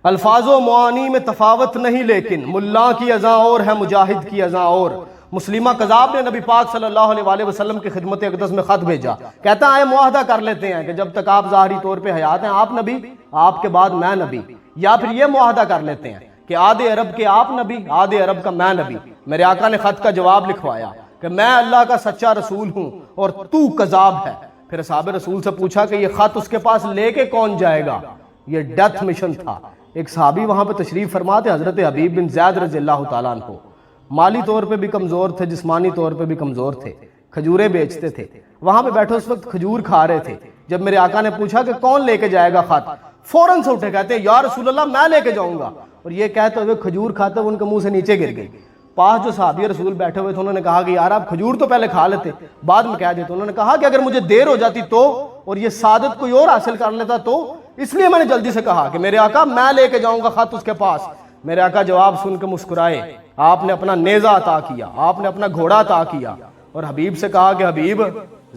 الفاظ و معانی میں تفاوت نہیں، لیکن ملا کی اذاں اور ہے، مجاہد کی اذاں اور۔ مسلمہ قذاب نے نبی پاک صلی اللہ علیہ وسلم کی خدمت اقدس میں خط بھیجا، کہتا ہے معاہدہ کر لیتے ہیں کہ جب تک آپ ظاہری طور پہ حیات ہیں آپ نبی، آپ کے بعد میں نبی، یا پھر یہ معاہدہ کر لیتے ہیں کہ آدھے عرب کے آپ نبی، آدھے عرب کا میں نبی۔ میرے آقا نے خط کا جواب لکھوایا کہ میں اللہ کا سچا رسول ہوں اور تو کذاب ہے۔ پھر اصحاب رسول سے پوچھا کہ یہ خط اس کے پاس لے کے کون جائے گا؟ یہ ڈیتھ مشن تھا۔ ایک صحابی وہاں پہ تشریف فرما تھے، حضرت حبیب بن زید رضی اللہ تعالیٰ عنہ، مالی طور پہ بھی کمزور تھے، جسمانی طور پہ بھی کمزور تھے، کھجوریں بیچتے تھے، وہاں پہ بیٹھے اس وقت کھجور کھا رہے تھے۔ جب میرے آقا نے پوچھا کہ کون لے کے جائے گا خط، فوراً سے اٹھے کہتے ہیں یا رسول اللہ میں لے کے جاؤں گا، اور یہ کہتے ہوئے کھجور کھاتے ہوئے ان کے منہ سے نیچے گر گئی۔ پاس جو صحابی رسول بیٹھے ہوئے تھے انہوں نے کہا کہ یار آپ کھجور تو پہلے کھا لیتے، بعد میں کہہ دیتے۔ انہوں نے کہا کہ اگر مجھے دیر ہو جاتی تو، اور یہ سعادت کوئی اور حاصل کر لیتا تو، اس لیے میں نے جلدی سے کہا کہ میرے آقا میں لے کے جاؤں گا خط اس کے پاس۔ میرے آقا جواب سن کے مسکرائے، آپ نے اپنا نیزہ عطا کیا، آپ نے اپنا گھوڑا عطا کیا، اور حبیب سے کہا کہ حبیب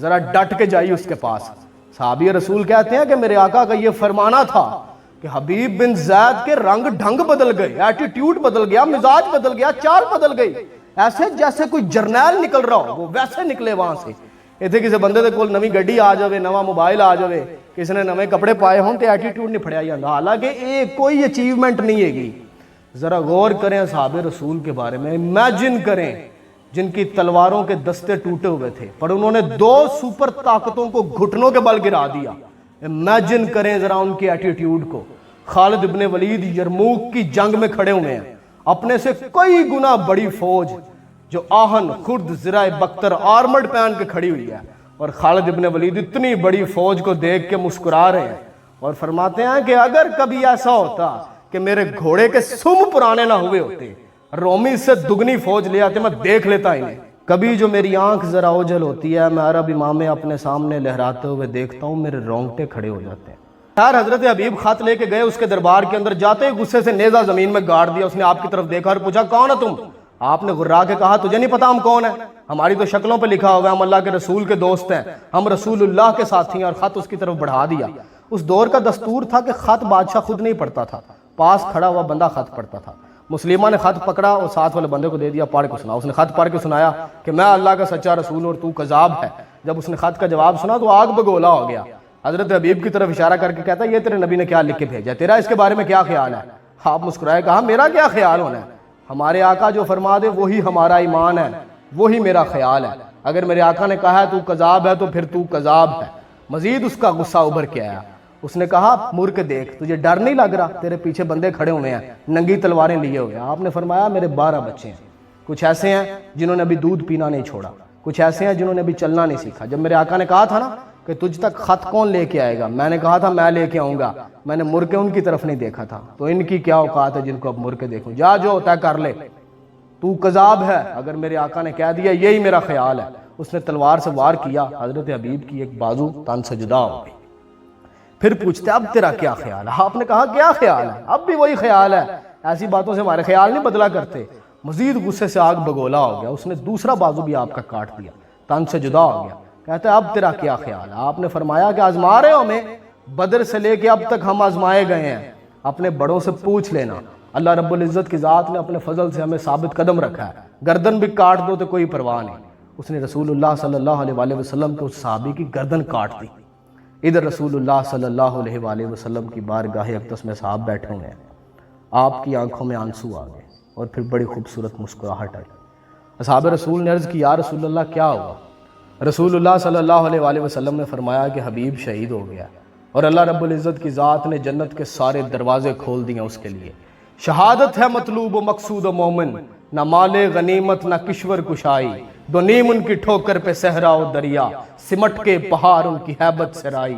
ذرا ڈٹ کے جائیے اس کے پاس۔ صحابی رسول کہتے ہیں کہ میرے آقا کا یہ فرمانا تھا کہ حبیب بن زید کے رنگ ڈھنگ بدل گئے، ایٹیٹیوڈ بدل گیا، مزاج بدل گیا، چال بدل گئی، ایسے جیسے کوئی جرنیل نکل رہا ہو، وہ ویسے نکلے وہاں سے۔ اتنے کسی بندے دے کول نوی گڈی آ جاوے، نواں موبائل آ جاوے، کسی نے نوے کپڑے پائے ہوں تے ایٹیٹیوڈ نہیں پھڑیا جاتا، حالانکہ یہ کوئی اچیومنٹ نہیں ہے گی۔ ذرا غور کریں اصحاب رسول کے بارے میں، امیجن کریں جن کی تلواروں کے دستے ٹوٹے ہوئے تھے پر انہوں نے دو سپر طاقتوں کو گھٹنوں کے بل گرا دیا۔ امیجن کریں ذرا ان کی ایٹیٹیوڈ کو۔ خالد ابن ولید یرموک کی جنگ میں کھڑے ہوئے ہیں، اپنے سے کئی گنا بڑی فوج جو آہن خرد زرہ بختر آرمڈ پہن کے کھڑی ہوئی ہے، اور خالد ابن ولید اتنی بڑی فوج کو دیکھ کے مسکرا رہے ہیں اور فرماتے ہیں کہ اگر کبھی ایسا ہوتا کہ میرے گھوڑے کے سم پرانے نہ ہوئے ہوتے، رومی سے دگنی فوج لے آتے، میں دیکھ لیتا انہیں۔ کبھی جو میری آنکھ ذرا اوجھل ہوتی ہے، میں عرب امامے اپنے سامنے لہراتے ہوئے دیکھتا ہوں، میرے رونگٹے کھڑے ہو جاتے ہیں۔ خیر حضرت حبیب خط لے کے گئے اس کے دربار کے اندر، جاتے ہی غصے سے نیزہ زمین میں گاڑ دیا۔ اس نے آپ کی طرف دیکھا اور پوچھا کون ہے تم؟ آپ نے غرا کے کہا تجھے نہیں پتا ہم کون ہیں؟ ہماری تو شکلوں پہ لکھا ہوگا ہم اللہ کے رسول کے دوست ہیں، ہم رسول اللہ کے ساتھی ہیں، اور خط اس کی طرف بڑھا دیا۔ اس دور کا دستور تھا کہ خط بادشاہ خود نہیں پڑھتا تھا، پاس کھڑا ہوا بندہ خط پڑھتا تھا۔ مسلمہ نے خط پکڑا اور ساتھ والے بندے کو دے دیا، پڑھ کے سنا۔ اس نے خط پڑھ کے سنایا کہ میں اللہ کا سچا رسول اور تو کذاب ہے۔ جب اس نے خط کا جواب سنا تو آگ بگولا ہو گیا۔ حضرت حبیب کی طرف اشارہ کر کے کہتا ہے یہ تیرے نبی نے کیا لکھ کے بھیجا، تیرا اس کے بارے میں کیا خیال ہے؟ آپ مسکرائے، کہا میرا کیا خیال ہونا ہے، ہمارے آقا جو فرما دے وہی ہمارا ایمان ہے، وہی میرا خیال ہے۔ اگر میرے آقا نے کہا ہے تو کذاب ہے تو پھر تو کذاب ہے۔ مزید اس کا غصہ ابھر کے آیا، اس نے کہا مڑ کے دیکھ، تجھے ڈر نہیں لگ رہا؟ تیرے پیچھے بندے کھڑے ہوئے ہیں، ننگی تلواریں لیے ہوئے ہیں۔ آپ نے فرمایا میرے 12 بچے ہیں، کچھ ایسے ہیں جنہوں نے ابھی دودھ پینا نہیں چھوڑا، کچھ ایسے ہیں جنہوں نے ابھی چلنا نہیں سیکھا۔ جب میرے آقا نے کہا تھا نا کہ تجھ تک خط کون لے کے آئے گا، میں نے کہا تھا میں لے کے آؤں گا، میں نے مڑ کے ان کی طرف نہیں دیکھا تھا، تو ان کی کیا اوقات ہے جن کو اب مڑ کے دیکھوں؟ جا جو ہوتا ہے کر لے، تو کذاب ہے۔ اگر میرے آقا نے کہہ دیا یہی میرا خیال ہے، اس نے تلوار سے وار کیا، حضرت حبیب کی ایک بازو تن سے جدا ہو گئی۔ پھر پوچھتے اب تیرا کیا خیال ہے؟ آپ نے کہا کیا خیال ہے؟ اب بھی وہی خیال ہے، ایسی باتوں سے ہمارے خیال نہیں بدلا کرتے۔ مزید غصے سے آگ بگولا ہو گیا، اس نے دوسرا بازو بھی آپ کا کاٹ دیا، تن سے جدا ہو گیا۔ کہتے ہیں اب تیرا کیا خیال ہے؟ آپ نے فرمایا کہ آزما رہے ہو ہمیں، بدر سے لے کے اب تک ہم آزمائے گئے ہیں، اپنے بڑوں سے پوچھ لینا۔ اللہ رب العزت کی ذات نے اپنے فضل سے ہمیں ثابت قدم رکھا ہے، گردن بھی کاٹ دو تو کوئی پرواہ نہیں۔ اس نے رسول اللہ صلی اللہ علیہ وسلم کے اس صحابی کی گردن کاٹ دی۔ ادھر رسول اللہ صلی اللہ علیہ وسلم کی بارگاہ اقدس میں صحاب بیٹھے ہوئے ہیں، آپ کی آنکھوں میں آنسو آ گئے اور پھر بڑی خوبصورت مسکراہٹ آئی۔ اصحاب رسول نے عرض کی یا رسول اللہ کیا ہوا؟ رسول اللہ صلی اللہ علیہ وسلم نے فرمایا کہ حبیب شہید ہو گیا، اور اللہ رب العزت کی ذات نے جنت کے سارے دروازے کھول دیے اس کے لیے۔ شہادت ہے مطلوب و مقصود و مومن، نہ مال غنیمت نہ کشور کشائی، دو نیم ان کی ٹھوکر پہ صحرا و دریا، سمٹ کے پہاڑ ان کی ہیبت سے رائی۔